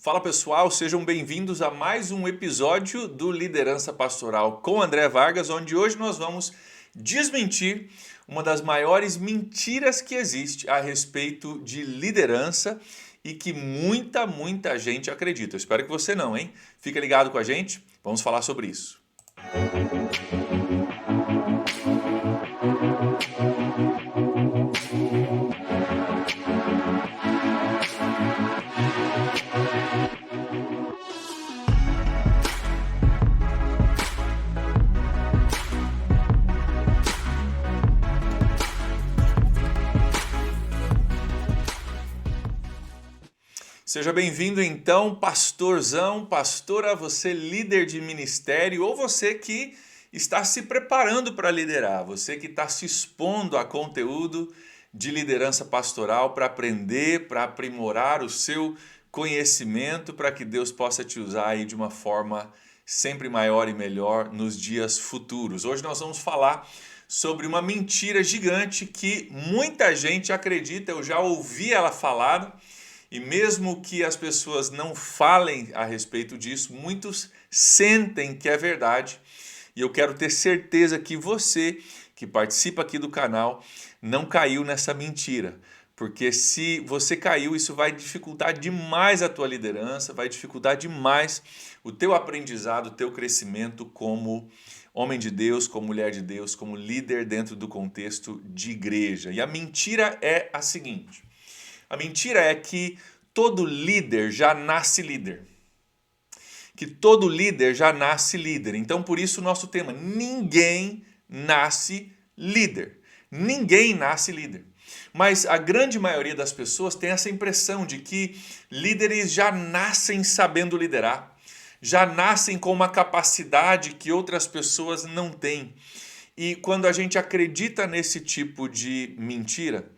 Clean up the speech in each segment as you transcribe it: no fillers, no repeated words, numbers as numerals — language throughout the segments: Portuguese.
Fala pessoal, sejam bem-vindos a mais um episódio do Liderança Pastoral com André Vargas, onde hoje nós vamos desmentir uma das maiores mentiras que existe a respeito de liderança e que muita gente acredita. Eu espero que você não, hein? Fica ligado com a gente, vamos falar sobre isso. Seja bem-vindo então, pastorzão, pastora, você líder de ministério ou você que está se preparando para liderar, você que está se expondo a conteúdo de liderança pastoral para aprender, para aprimorar o seu conhecimento, para que Deus possa te usar aí de uma forma sempre maior e melhor nos dias futuros. Hoje nós vamos falar sobre uma mentira gigante que muita gente acredita, eu já ouvi ela falada. E mesmo que as pessoas não falem a respeito disso, muitos sentem que é verdade. E eu quero ter certeza que você, que participa aqui do canal, não caiu nessa mentira. Porque se você caiu, isso vai dificultar demais a tua liderança, vai dificultar demais o teu aprendizado, o teu crescimento como homem de Deus, como mulher de Deus, como líder dentro do contexto de igreja. E a mentira é a seguinte: a mentira é que todo líder já nasce líder. Que todo líder já nasce líder. Então, por isso o nosso tema, ninguém nasce líder. Ninguém nasce líder. Mas a grande maioria das pessoas tem essa impressão de que líderes já nascem sabendo liderar. Já nascem com uma capacidade que outras pessoas não têm. E quando a gente acredita nesse tipo de mentira,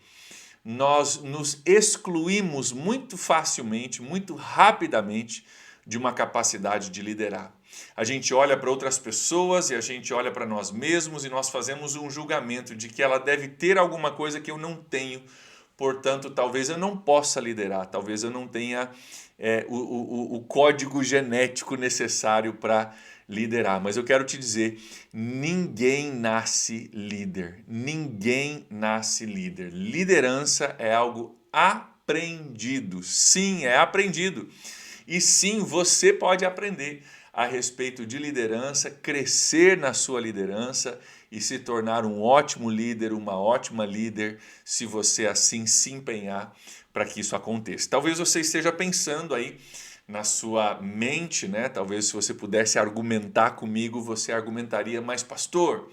nós nos excluímos muito facilmente, muito rapidamente de uma capacidade de liderar. A gente olha para outras pessoas e a gente olha para nós mesmos e nós fazemos um julgamento de que ela deve ter alguma coisa que eu não tenho, portanto, talvez eu não possa liderar, talvez eu não tenha o código genético necessário para liderar. Mas eu quero te dizer, ninguém nasce líder. Ninguém nasce líder. Liderança é algo aprendido. Sim, é aprendido. E sim, você pode aprender a respeito de liderança, crescer na sua liderança e se tornar um ótimo líder, uma ótima líder, se você assim se empenhar para que isso aconteça. Talvez você esteja pensando aí na sua mente, né? Talvez se você pudesse argumentar comigo, você argumentaria, mas pastor,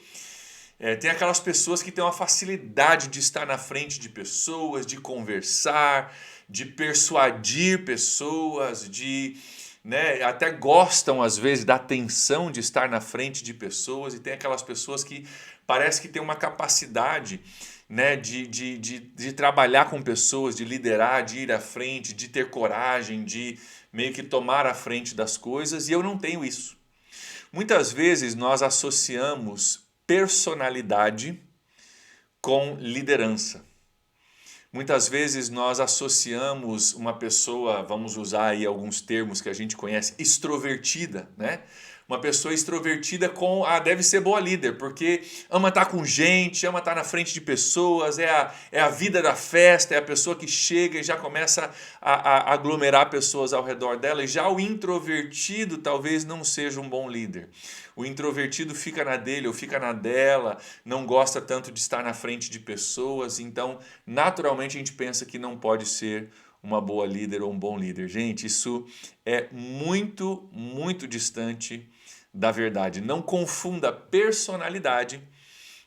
tem aquelas pessoas que têm uma facilidade de estar na frente de pessoas, de conversar, de persuadir pessoas, até gostam às vezes da atenção de estar na frente de pessoas, e tem aquelas pessoas que parece que têm uma capacidade, né, de trabalhar com pessoas, de liderar, de ir à frente, de ter coragem, de meio que tomar a frente das coisas, e eu não tenho isso. Muitas vezes nós associamos personalidade com liderança. Muitas vezes nós associamos uma pessoa, vamos usar aí alguns termos que a gente conhece, extrovertida, né? Uma pessoa extrovertida deve ser boa líder, porque ama estar com gente, ama estar na frente de pessoas, é a vida da festa, é a pessoa que chega e já começa a aglomerar pessoas ao redor dela. E já o introvertido talvez não seja um bom líder. O introvertido fica na dele ou fica na dela, não gosta tanto de estar na frente de pessoas, então naturalmente a gente pensa que não pode ser uma boa líder ou um bom líder. Gente, isso é muito distante da verdade. Não confunda personalidade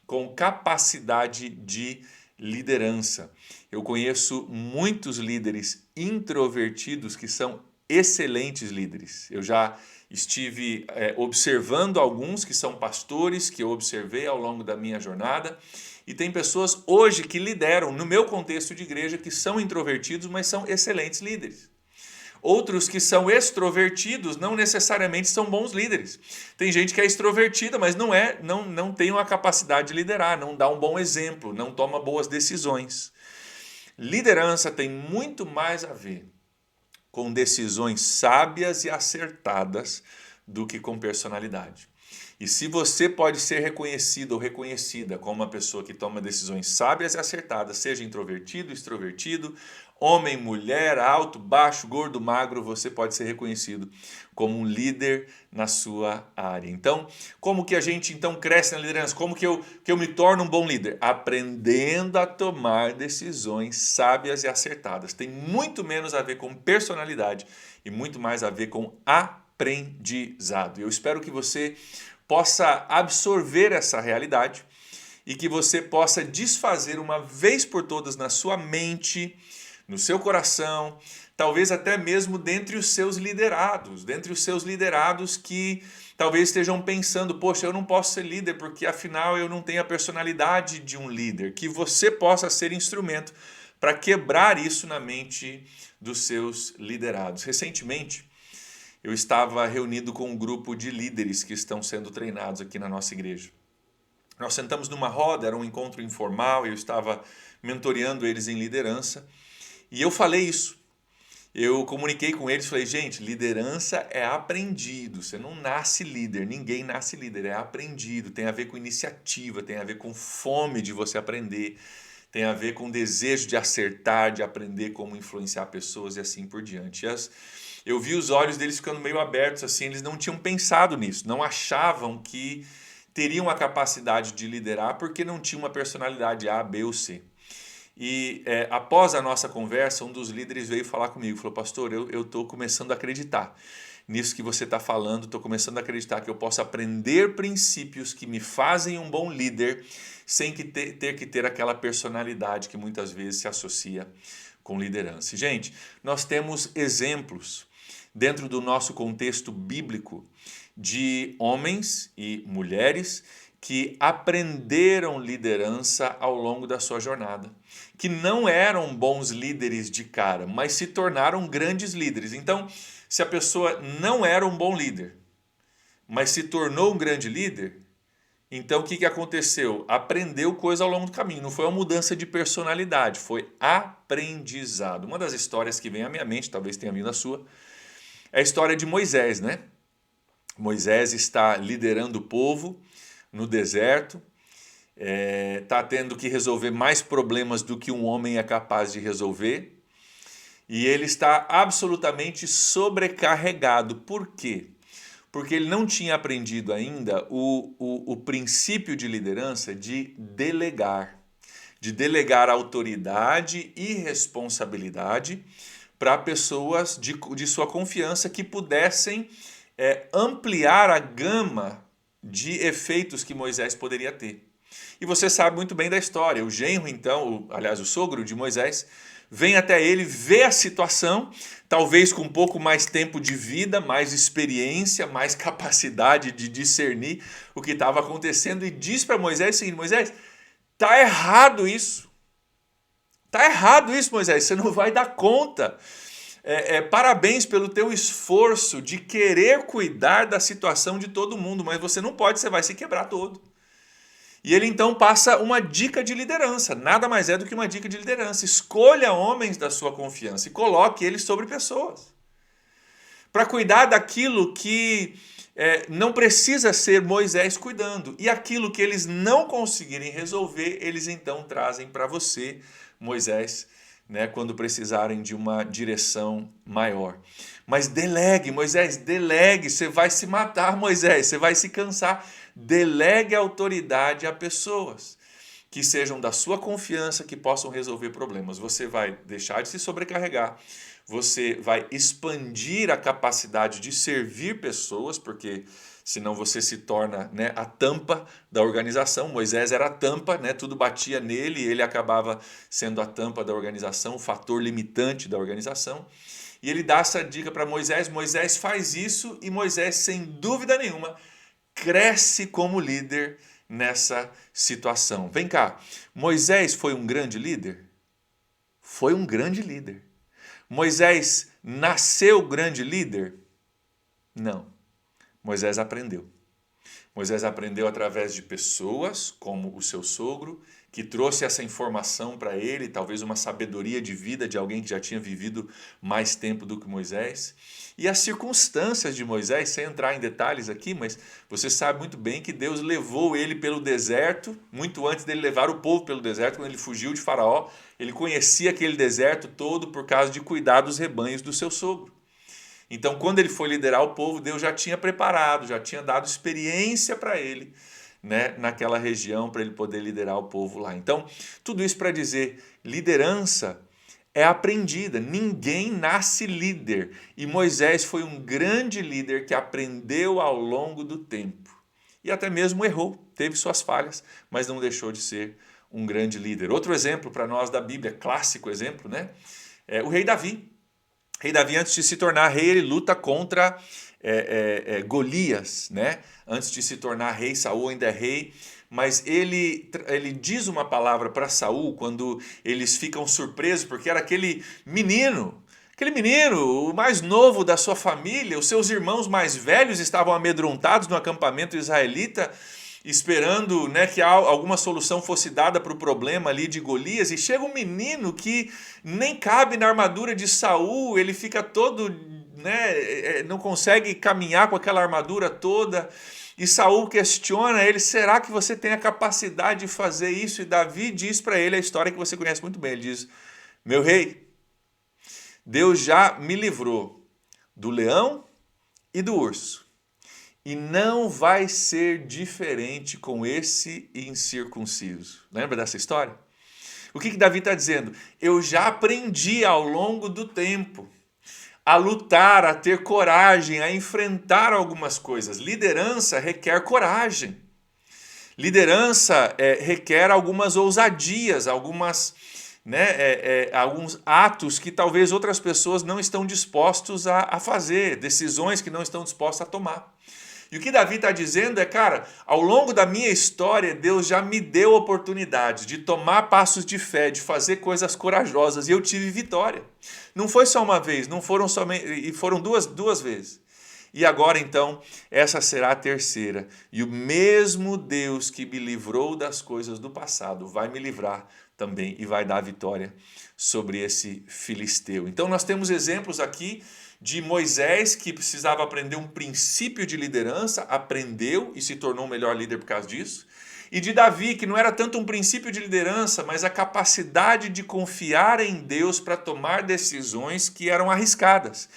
com capacidade de liderança. Eu conheço muitos líderes introvertidos que são excelentes líderes. Eu já estive observando alguns que são pastores, que eu observei ao longo da minha jornada, e tem pessoas hoje que lideram no meu contexto de igreja que são introvertidos, mas são excelentes líderes. Outros que são extrovertidos não necessariamente são bons líderes. Tem gente que é extrovertida, mas não tem uma capacidade de liderar, não dá um bom exemplo, não toma boas decisões. Liderança tem muito mais a ver com decisões sábias e acertadas do que com personalidade. E se você pode ser reconhecido ou reconhecida como uma pessoa que toma decisões sábias e acertadas, seja introvertido, extrovertido, homem, mulher, alto, baixo, gordo, magro, você pode ser reconhecido como um líder na sua área. Então, como que a gente então cresce na liderança? Como que eu me torno um bom líder? Aprendendo a tomar decisões sábias e acertadas. Tem muito menos a ver com personalidade e muito mais a ver com aprendizado. Eu espero que você possa absorver essa realidade e que você possa desfazer uma vez por todas na sua mente, no seu coração, talvez até mesmo dentre os seus liderados, que talvez estejam pensando, poxa, eu não posso ser líder porque afinal eu não tenho a personalidade de um líder, que você possa ser instrumento para quebrar isso na mente dos seus liderados. Recentemente, eu estava reunido com um grupo de líderes que estão sendo treinados aqui na nossa igreja. Nós sentamos numa roda, era um encontro informal, eu estava mentoreando eles em liderança, e eu falei isso. Eu comuniquei com eles, falei, gente, liderança é aprendido, você não nasce líder, ninguém nasce líder, é aprendido, tem a ver com iniciativa, tem a ver com fome de você aprender, tem a ver com desejo de acertar, de aprender como influenciar pessoas e assim por diante. Eu vi os olhos deles ficando meio abertos, assim, eles não tinham pensado nisso, não achavam que teriam a capacidade de liderar porque não tinham uma personalidade A, B ou C. E após a nossa conversa, um dos líderes veio falar comigo, falou, pastor, eu estou começando a acreditar nisso que você está falando, estou começando a acreditar que eu posso aprender princípios que me fazem um bom líder sem ter que ter aquela personalidade que muitas vezes se associa com liderança. Gente, nós temos exemplos dentro do nosso contexto bíblico de homens e mulheres que aprenderam liderança ao longo da sua jornada, que não eram bons líderes de cara, mas se tornaram grandes líderes. Então, se a pessoa não era um bom líder, mas se tornou um grande líder, então o que aconteceu? Aprendeu coisa ao longo do caminho, não foi uma mudança de personalidade, foi aprendizado. Uma das histórias que vem à minha mente, talvez tenha vindo a sua, é a história de Moisés, né? Moisés está liderando o povo no deserto, está tendo que resolver mais problemas do que um homem é capaz de resolver, e ele está absolutamente sobrecarregado. Por quê? Porque ele não tinha aprendido ainda o princípio de liderança de delegar autoridade e responsabilidade para pessoas de sua confiança que pudessem ampliar a gama de efeitos que Moisés poderia ter. E você sabe muito bem da história. O genro, então, aliás, o sogro de Moisés, vem até ele, vê a situação, talvez com um pouco mais tempo de vida, mais experiência, mais capacidade de discernir o que estava acontecendo e diz para Moisés o seguinte, Moisés, está errado isso. Está errado isso, Moisés, você não vai dar conta. Parabéns pelo teu esforço de querer cuidar da situação de todo mundo, mas você não pode, você vai se quebrar todo. E ele então passa uma dica de liderança, nada mais é do que uma dica de liderança. Escolha homens da sua confiança e coloque eles sobre pessoas. Para cuidar daquilo que não precisa ser Moisés cuidando. E aquilo que eles não conseguirem resolver, eles então trazem para você, Moisés, né, quando precisarem de uma direção maior. Mas delegue, Moisés, delegue, você vai se matar, Moisés, você vai se cansar. Delegue a autoridade a pessoas que sejam da sua confiança, que possam resolver problemas. Você vai deixar de se sobrecarregar, você vai expandir a capacidade de servir pessoas, porque senão você se torna, né, a tampa da organização. Moisés era a tampa, né, tudo batia nele e ele acabava sendo a tampa da organização, o fator limitante da organização. E ele dá essa dica para Moisés, Moisés faz isso e Moisés, sem dúvida nenhuma, cresce como líder nessa situação. Vem cá, Moisés foi um grande líder? Foi um grande líder. Moisés nasceu grande líder? Não. Moisés aprendeu. Moisés aprendeu através de pessoas, como o seu sogro, que trouxe essa informação para ele, talvez uma sabedoria de vida de alguém que já tinha vivido mais tempo do que Moisés. E as circunstâncias de Moisés, sem entrar em detalhes aqui, mas você sabe muito bem que Deus levou ele pelo deserto, muito antes dele levar o povo pelo deserto, quando ele fugiu de Faraó, ele conhecia aquele deserto todo por causa de cuidar dos rebanhos do seu sogro. Então, quando ele foi liderar o povo, Deus já tinha preparado, já tinha dado experiência para ele, né, naquela região, para ele poder liderar o povo lá. Então, tudo isso para dizer, liderança é aprendida, ninguém nasce líder. E Moisés foi um grande líder que aprendeu ao longo do tempo. E até mesmo errou, teve suas falhas, mas não deixou de ser um grande líder. Outro exemplo para nós da Bíblia, clássico exemplo, né? É o rei Davi. O rei Davi, antes de se tornar rei, ele luta contra Golias, né? Antes de se tornar rei, Saul ainda é rei, mas ele diz uma palavra para Saul quando eles ficam surpresos, porque era aquele menino, o mais novo da sua família, os seus irmãos mais velhos estavam amedrontados no acampamento israelita, esperando, né, que alguma solução fosse dada para o problema ali de Golias, e chega um menino que nem cabe na armadura de Saul, ele fica todo, né, não consegue caminhar com aquela armadura toda, e Saul questiona ele, será que você tem a capacidade de fazer isso? E Davi diz para ele a história que você conhece muito bem, ele diz, meu rei, Deus já me livrou do leão e do urso. E não vai ser diferente com esse incircunciso. Lembra dessa história? O que Davi está dizendo? Eu já aprendi ao longo do tempo a lutar, a ter coragem, a enfrentar algumas coisas. Liderança requer coragem. Liderança requer algumas ousadias, alguns atos que talvez outras pessoas não estão dispostos a fazer, decisões que não estão dispostos a tomar. E o que Davi está dizendo é, cara, ao longo da minha história, Deus já me deu oportunidades de tomar passos de fé, de fazer coisas corajosas, e eu tive vitória. Não foi só uma vez, não foram somente, e foram duas vezes. E agora então, essa será a terceira. E o mesmo Deus que me livrou das coisas do passado vai me livrar também e vai dar a vitória sobre esse filisteu. Então nós temos exemplos aqui de Moisés, que precisava aprender um princípio de liderança, aprendeu e se tornou o melhor líder por causa disso. E de Davi, que não era tanto um princípio de liderança, mas a capacidade de confiar em Deus para tomar decisões que eram arriscadas.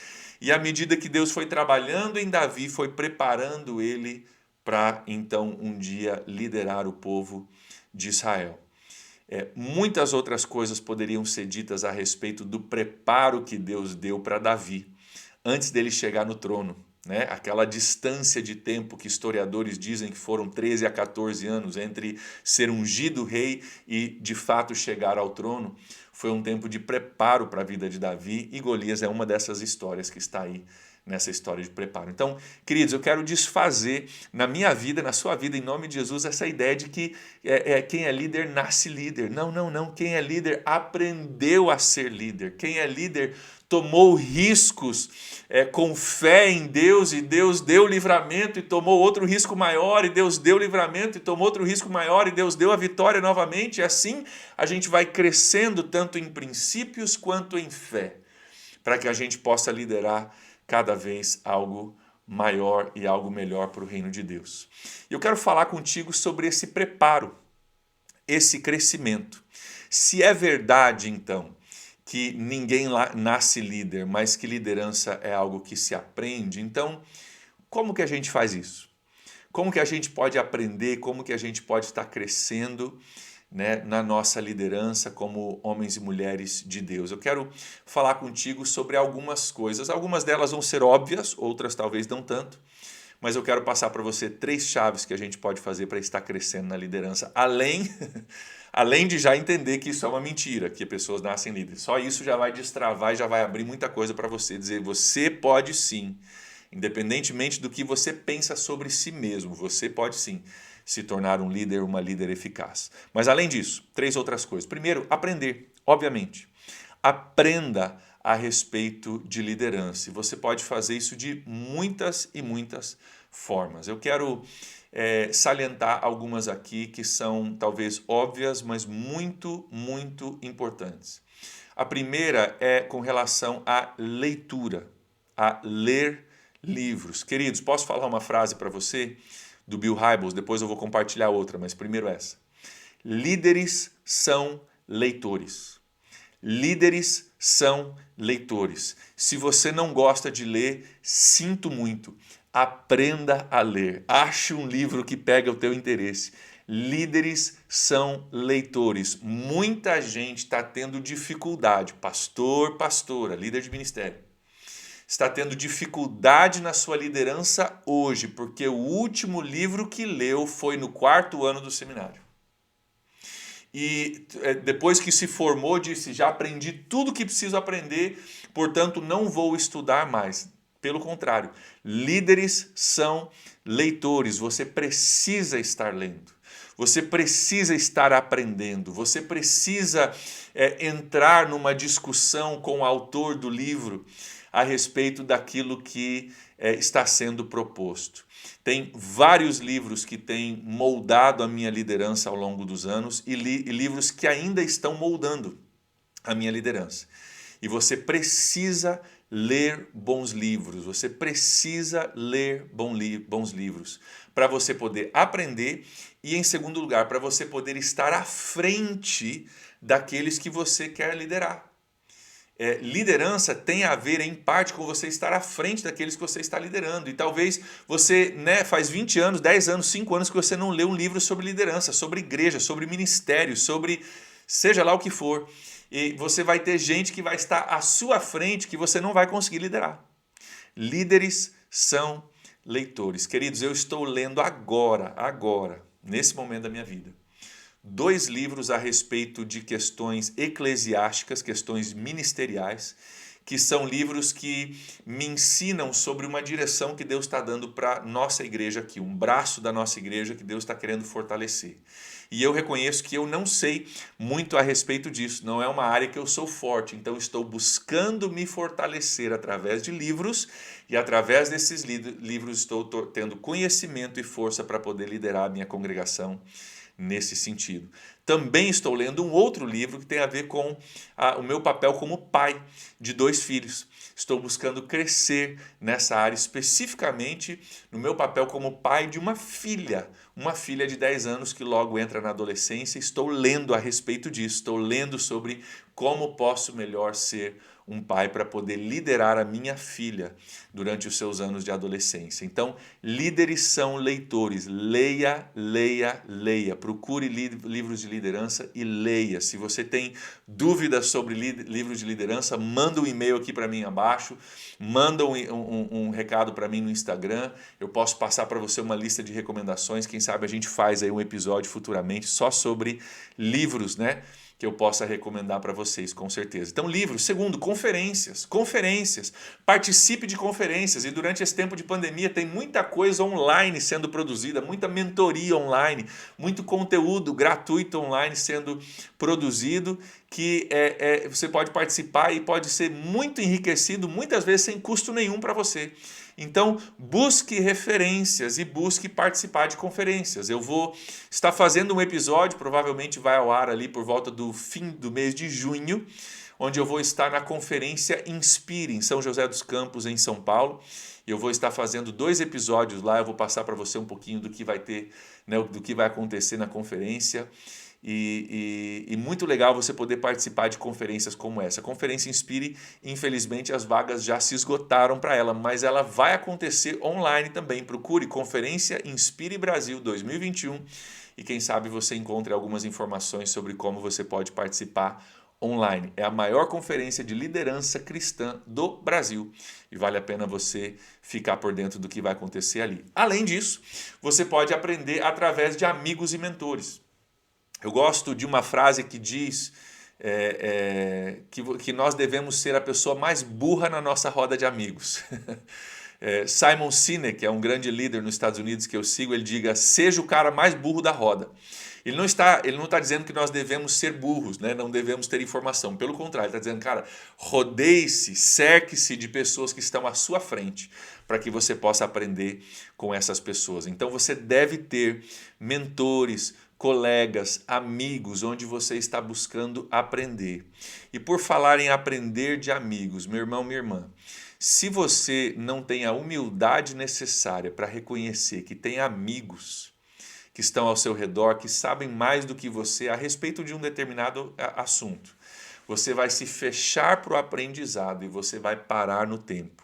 E à medida que Deus foi trabalhando em Davi, foi preparando ele para então um dia liderar o povo de Israel. Muitas outras coisas poderiam ser ditas a respeito do preparo que Deus deu para Davi antes dele chegar no trono, né? Aquela distância de tempo que historiadores dizem que foram 13 a 14 anos entre ser ungido rei e de fato chegar ao trono, foi um tempo de preparo para a vida de Davi, e Golias é uma dessas histórias que está aí nessa história de preparo. Então, queridos, eu quero desfazer na minha vida, na sua vida, em nome de Jesus, essa ideia de que quem é líder nasce líder. Não, não, não. Quem é líder aprendeu a ser líder. Quem é líder tomou riscos com fé em Deus, e Deus deu livramento e tomou outro risco maior, e Deus deu livramento e tomou outro risco maior, e Deus deu a vitória novamente. E assim a gente vai crescendo tanto em princípios quanto em fé, para que a gente possa liderar cada vez algo maior e algo melhor para o reino de Deus. Eu quero falar contigo sobre esse preparo, esse crescimento. Se é verdade, então, que ninguém nasce líder, mas que liderança é algo que se aprende, então, como que a gente faz isso? Como que a gente pode aprender, como que a gente pode estar crescendo, né, na nossa liderança como homens e mulheres de Deus? Eu quero falar contigo sobre algumas coisas. Algumas delas vão ser óbvias, outras talvez não tanto, mas eu quero passar para você 3 chaves que a gente pode fazer para estar crescendo na liderança, além de já entender que isso é uma mentira, que pessoas nascem líderes. Só isso já vai destravar e já vai abrir muita coisa para você, dizer, você pode sim, independentemente do que você pensa sobre si mesmo, você pode sim se tornar um líder, uma líder eficaz. Mas além disso, 3 outras coisas. Primeiro, aprender, obviamente. Aprenda a respeito de liderança. E você pode fazer isso de muitas e muitas formas. Eu quero salientar algumas aqui que são talvez óbvias, mas muito, muito importantes. A primeira é com relação à leitura, a ler livros. Queridos, posso falar uma frase para você do Bill Hybels? Depois eu vou compartilhar outra, mas primeiro essa. Líderes são leitores. Líderes são leitores. Se você não gosta de ler, sinto muito. Aprenda a ler. Ache um livro que pega o teu interesse. Líderes são leitores. Muita gente está tendo dificuldade. Pastor, pastora, líder de ministério. Está tendo dificuldade na sua liderança hoje, porque o último livro que leu foi no 4º ano do seminário. E depois que se formou, disse, já aprendi tudo que preciso aprender, portanto não vou estudar mais. Pelo contrário, líderes são leitores, você precisa estar lendo. Você precisa estar aprendendo, você precisa entrar numa discussão com o autor do livro a respeito daquilo que está sendo proposto. Tem vários livros que têm moldado a minha liderança ao longo dos anos e livros que ainda estão moldando a minha liderança. E você precisa ler bons livros, você precisa ler bons livros para você poder aprender e, em segundo lugar, para você poder estar à frente daqueles que você quer liderar. Liderança tem a ver, em parte, com você estar à frente daqueles que você está liderando. E talvez você, faz 20 anos, 10 anos, 5 anos que você não lê um livro sobre liderança, sobre igreja, sobre ministério, sobre seja lá o que for. E você vai ter gente que vai estar à sua frente que você não vai conseguir liderar. Líderes são leitores. Queridos, eu estou lendo agora, nesse momento da minha vida, 2 livros a respeito de questões eclesiásticas, questões ministeriais, que são livros que me ensinam sobre uma direção que Deus está dando para a nossa igreja aqui, um braço da nossa igreja que Deus está querendo fortalecer. E eu reconheço que eu não sei muito a respeito disso, não é uma área que eu sou forte, então estou buscando me fortalecer através de livros e através desses livros estou tendo conhecimento e força para poder liderar a minha congregação nesse sentido. Também estou lendo um outro livro que tem a ver com o meu papel como pai de 2 filhos. Estou buscando crescer nessa área, especificamente no meu papel como pai de uma filha de 10 anos que logo entra na adolescência. Estou lendo a respeito disso, estou lendo sobre como posso melhor ser um pai para poder liderar a minha filha durante os seus anos de adolescência. Então, líderes são leitores. Leia, leia, leia. Procure livros de liderança e leia. Se você tem dúvidas sobre livros de liderança, manda um e-mail aqui para mim abaixo, manda um recado para mim no Instagram. Eu posso passar para você uma lista de recomendações. Quem sabe a gente faz aí um episódio futuramente só sobre livros, que eu possa recomendar para vocês, com certeza. Então, livros. Segundo, conferências. Participe de conferências. E durante esse tempo de pandemia tem muita coisa online sendo produzida, muita mentoria online, muito conteúdo gratuito online sendo produzido, que você pode participar e pode ser muito enriquecido, muitas vezes sem custo nenhum para você. Então, busque referências e busque participar de conferências. Eu vou estar fazendo um episódio, provavelmente vai ao ar ali por volta do fim do mês de junho, onde eu vou estar na conferência Inspire, em São José dos Campos, em São Paulo. Eu vou estar fazendo 2 episódios lá, eu vou passar para você um pouquinho do que vai ter, do que vai acontecer na conferência. E muito legal você poder participar de conferências como essa. A Conferência Inspire, infelizmente as vagas já se esgotaram para ela, mas ela vai acontecer online também. Procure Conferência Inspire Brasil 2021 e quem sabe você encontre algumas informações sobre como você pode participar online. É a maior conferência de liderança cristã do Brasil e vale a pena você ficar por dentro do que vai acontecer ali. Além disso, você pode aprender através de amigos e mentores. Eu gosto de uma frase que diz que nós devemos ser a pessoa mais burra na nossa roda de amigos. Simon Sinek, que é um grande líder nos Estados Unidos que eu sigo, ele diga, seja o cara mais burro da roda. Ele não está dizendo que nós devemos ser burros, né? Não devemos ter informação. Pelo contrário, ele está dizendo, cara, rodeie-se, cerque-se de pessoas que estão à sua frente, para que você possa aprender com essas pessoas. Então você deve ter mentores, colegas, amigos, onde você está buscando aprender. E por falar em aprender de amigos, meu irmão, minha irmã, se você não tem a humildade necessária para reconhecer que tem amigos que estão ao seu redor, que sabem mais do que você a respeito de um determinado assunto, você vai se fechar para o aprendizado e você vai parar no tempo.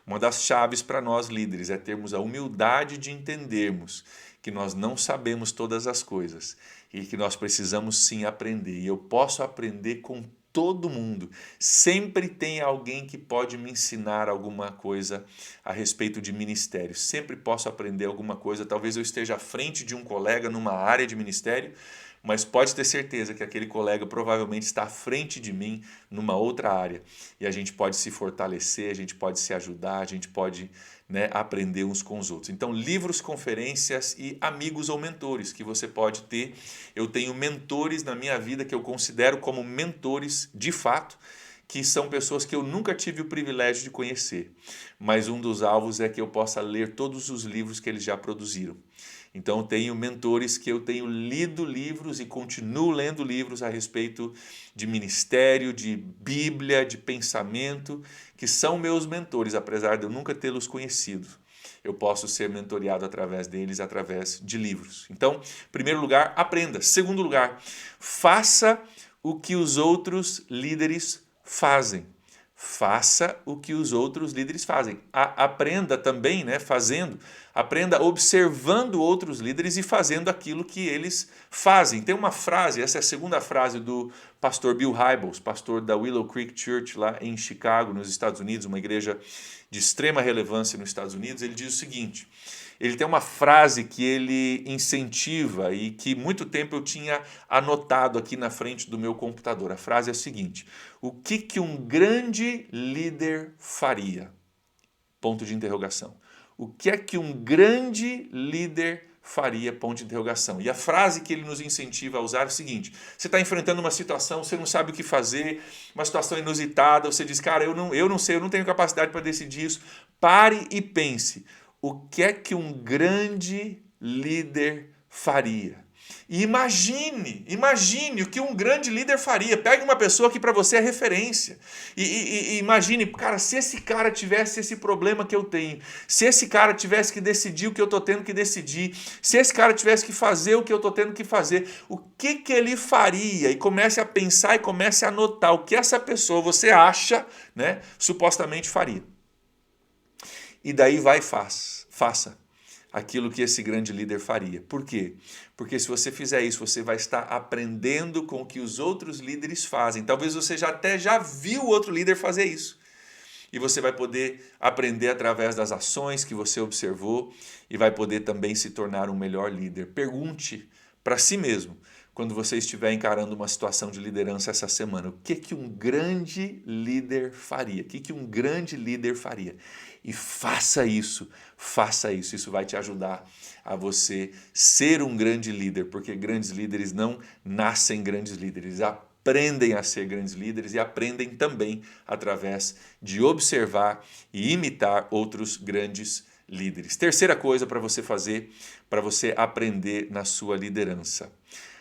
Uma das chaves para nós líderes é termos a humildade de entendermos que nós não sabemos todas as coisas e que nós precisamos sim aprender. E eu posso aprender com todo mundo. Sempre tem alguém que pode me ensinar alguma coisa a respeito de ministério. Sempre posso aprender alguma coisa. Talvez eu esteja à frente de um colega numa área de ministério, mas pode ter certeza que aquele colega provavelmente está à frente de mim numa outra área. E a gente pode se fortalecer, a gente pode se ajudar, a gente pode, né, aprender uns com os outros. Então, livros, conferências e amigos ou mentores que você pode ter. Eu tenho mentores na minha vida que eu considero como mentores de fato, que são pessoas que eu nunca tive o privilégio de conhecer. Mas um dos alvos é que eu possa ler todos os livros que eles já produziram. Então, eu tenho mentores que eu tenho lido livros e continuo lendo livros a respeito de ministério, de Bíblia, de pensamento, que são meus mentores, apesar de eu nunca tê-los conhecido. Eu posso ser mentoreado através deles, através de livros. Então, primeiro lugar, aprenda. Segundo lugar, faça o que os outros líderes fazem. Faça o que os outros líderes fazem. Aprenda também, né, fazendo. Aprenda observando outros líderes e fazendo aquilo que eles fazem. Tem uma frase, essa é a segunda frase do pastor Bill Hybels, pastor da Willow Creek Church lá em Chicago, nos Estados Unidos, uma igreja de extrema relevância nos Estados Unidos. Ele diz o seguinte: ele tem uma frase que ele incentiva e que muito tempo eu tinha anotado aqui na frente do meu computador. A frase é a seguinte: o que um grande líder faria? Ponto de interrogação. O que é que um grande líder faria? Ponto de interrogação. E a frase que ele nos incentiva a usar é o seguinte: você está enfrentando uma situação, você não sabe o que fazer, uma situação inusitada, você diz, cara, eu não sei, eu não tenho capacidade para decidir isso. Pare e pense. O que é que um grande líder faria? E imagine o que um grande líder faria. Pegue uma pessoa que para você é referência. E imagine, cara, se esse cara tivesse esse problema que eu tenho, se esse cara tivesse que decidir o que eu estou tendo que decidir, se esse cara tivesse que fazer o que eu estou tendo que fazer, o que ele faria? E comece a pensar e comece a anotar o que essa pessoa, você acha, né, supostamente faria. E daí vai e faça aquilo que esse grande líder faria. Por quê? Porque se você fizer isso, você vai estar aprendendo com o que os outros líderes fazem. Talvez você já viu outro líder fazer isso. E você vai poder aprender através das ações que você observou e vai poder também se tornar um melhor líder. Pergunte para si mesmo, quando você estiver encarando uma situação de liderança essa semana, o que um grande líder faria? O que um grande líder faria? E faça isso. Isso vai te ajudar a você ser um grande líder, porque grandes líderes não nascem grandes líderes, aprendem a ser grandes líderes e aprendem também através de observar e imitar outros grandes líderes. Terceira coisa para você fazer, para você aprender na sua liderança: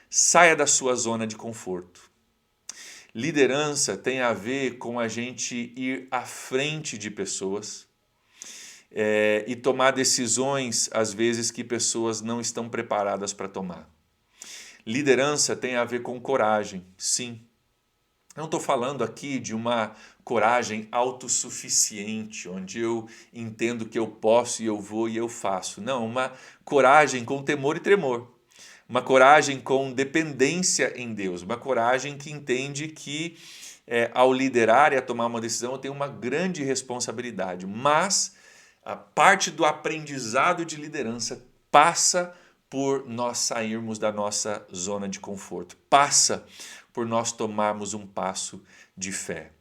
saia da sua zona de conforto. Liderança tem a ver com a gente ir à frente de pessoas e tomar decisões, às vezes, que pessoas não estão preparadas para tomar. Liderança tem a ver com coragem, sim. Não estou falando aqui de uma coragem autossuficiente, onde eu entendo que eu posso e eu vou e eu faço. Não, uma coragem com temor e tremor. Uma coragem com dependência em Deus. Uma coragem que entende que ao liderar e a tomar uma decisão eu tenho uma grande responsabilidade. Mas a parte do aprendizado de liderança passa por nós sairmos da nossa zona de conforto. Passa por nós tomarmos um passo de fé.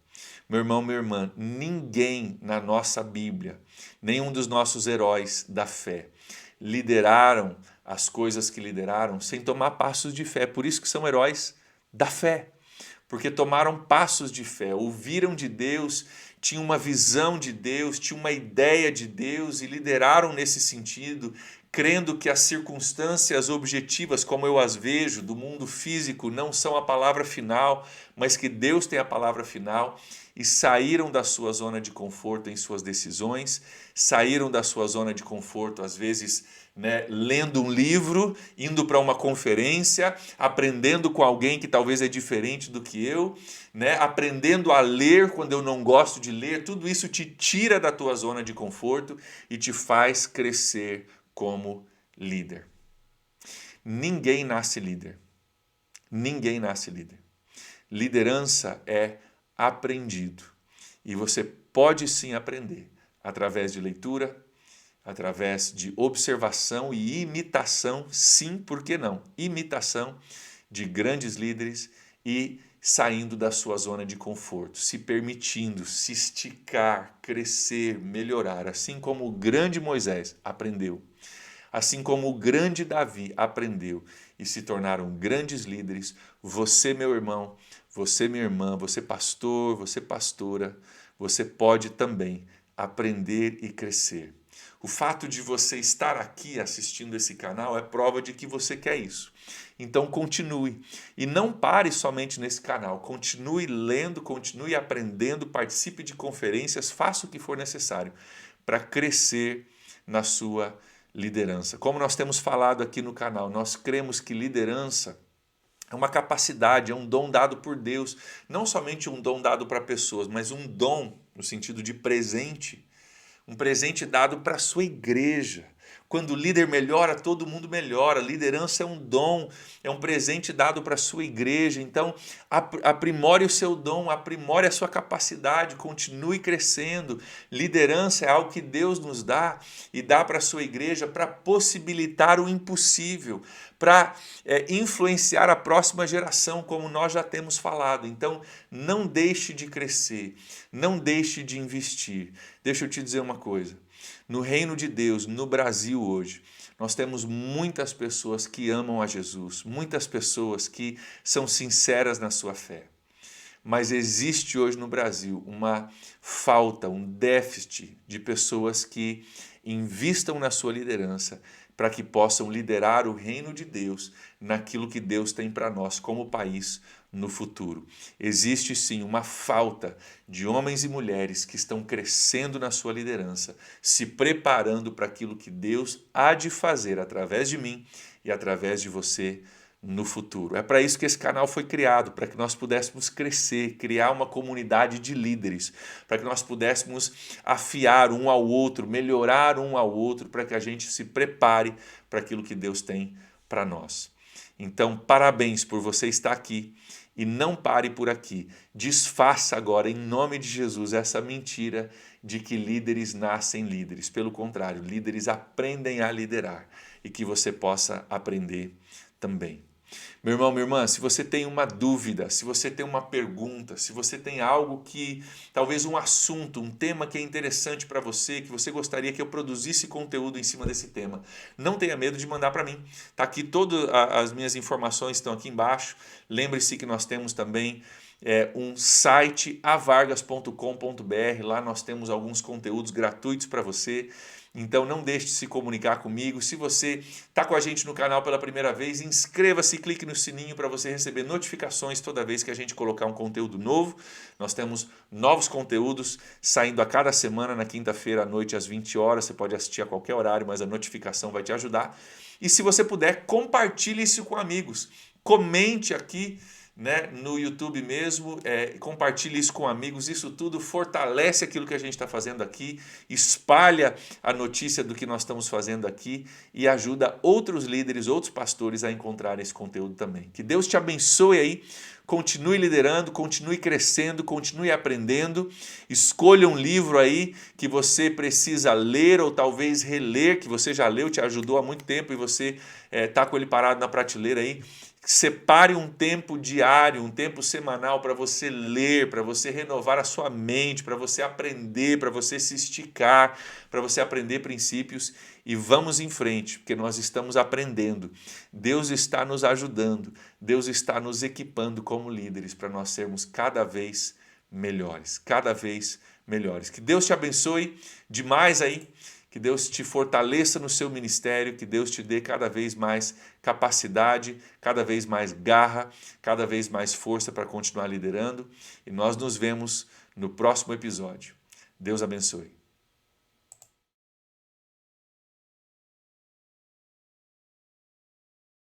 Meu irmão, minha irmã, ninguém na nossa Bíblia, nenhum dos nossos heróis da fé, lideraram as coisas que lideraram sem tomar passos de fé. Por isso que são heróis da fé. Porque tomaram passos de fé, ouviram de Deus, tinham uma visão de Deus, tinham uma ideia de Deus e lideraram nesse sentido, crendo que as circunstâncias objetivas, como eu as vejo, do mundo físico, não são a palavra final, mas que Deus tem a palavra final, e saíram da sua zona de conforto em suas decisões, saíram da sua zona de conforto, às vezes, lendo um livro, indo para uma conferência, aprendendo com alguém que talvez é diferente do que eu, aprendendo a ler quando eu não gosto de ler. Tudo isso te tira da tua zona de conforto e te faz crescer como líder. Ninguém nasce líder. Ninguém nasce líder. Liderança é aprendido. E você pode sim aprender através de leitura, através de observação e imitação, sim, por que não? Imitação de grandes líderes e saindo da sua zona de conforto, se permitindo se esticar, crescer, melhorar, assim como o grande Moisés aprendeu, assim como o grande Davi aprendeu e se tornaram grandes líderes. Você, meu irmão, você, minha irmã, você pastor, você pastora, você pode também aprender e crescer. O fato de você estar aqui assistindo esse canal é prova de que você quer isso. Então continue. E não pare somente nesse canal. Continue lendo, continue aprendendo, participe de conferências, faça o que for necessário para crescer na sua liderança. Como nós temos falado aqui no canal, nós cremos que liderança é uma capacidade, é um dom dado por Deus. Não somente um dom dado para pessoas, mas um dom no sentido de presente. Um presente dado para a sua igreja. Quando o líder melhora, todo mundo melhora. Liderança é um dom, é um presente dado para a sua igreja. Então, aprimore o seu dom, aprimore a sua capacidade, continue crescendo. Liderança é algo que Deus nos dá e dá para a sua igreja para possibilitar o impossível, para influenciar a próxima geração, como nós já temos falado. Então, não deixe de crescer, não deixe de investir. Deixa eu te dizer uma coisa. No reino de Deus, no Brasil hoje, nós temos muitas pessoas que amam a Jesus, muitas pessoas que são sinceras na sua fé. Mas existe hoje no Brasil uma falta, um déficit de pessoas que invistam na sua liderança para que possam liderar o reino de Deus naquilo que Deus tem para nós como país no futuro. Existe sim uma falta de homens e mulheres que estão crescendo na sua liderança, se preparando para aquilo que Deus há de fazer através de mim e através de você no futuro. É para isso que esse canal foi criado, para que nós pudéssemos crescer, criar uma comunidade de líderes, para que nós pudéssemos afiar um ao outro, melhorar um ao outro, para que a gente se prepare para aquilo que Deus tem para nós. Então, parabéns por você estar aqui e não pare por aqui. Desfaça agora, em nome de Jesus, essa mentira de que líderes nascem líderes. Pelo contrário, líderes aprendem a liderar e que você possa aprender também. Meu irmão, minha irmã, se você tem uma dúvida, se você tem uma pergunta, se você tem algo que, talvez um assunto, um tema que é interessante para você, que você gostaria que eu produzisse conteúdo em cima desse tema, não tenha medo de mandar para mim. Tá aqui, todas as minhas informações estão aqui embaixo. Lembre-se que nós temos também um site, avargas.com.br, lá nós temos alguns conteúdos gratuitos para você. Então não deixe de se comunicar comigo. Se você está com a gente no canal pela primeira vez, inscreva-se e clique no sininho para você receber notificações toda vez que a gente colocar um conteúdo novo. Nós temos novos conteúdos saindo a cada semana, na quinta-feira à noite às 20 horas. Você pode assistir a qualquer horário, mas a notificação vai te ajudar. E se você puder, compartilhe isso com amigos. Comente aqui, no YouTube mesmo, compartilhe isso com amigos, isso tudo fortalece aquilo que a gente está fazendo aqui, espalha a notícia do que nós estamos fazendo aqui e ajuda outros líderes, outros pastores a encontrarem esse conteúdo também. Que Deus te abençoe aí, continue liderando, continue crescendo, continue aprendendo, escolha um livro aí que você precisa ler ou talvez reler, que você já leu, te ajudou há muito tempo e você está com ele parado na prateleira aí. Separe um tempo diário, um tempo semanal para você ler, para você renovar a sua mente, para você aprender, para você se esticar, para você aprender princípios e vamos em frente, porque nós estamos aprendendo. Deus está nos ajudando, Deus está nos equipando como líderes para nós sermos cada vez melhores, cada vez melhores. Que Deus te abençoe demais aí. Que Deus te fortaleça no seu ministério, que Deus te dê cada vez mais capacidade, cada vez mais garra, cada vez mais força para continuar liderando. E nós nos vemos no próximo episódio. Deus abençoe.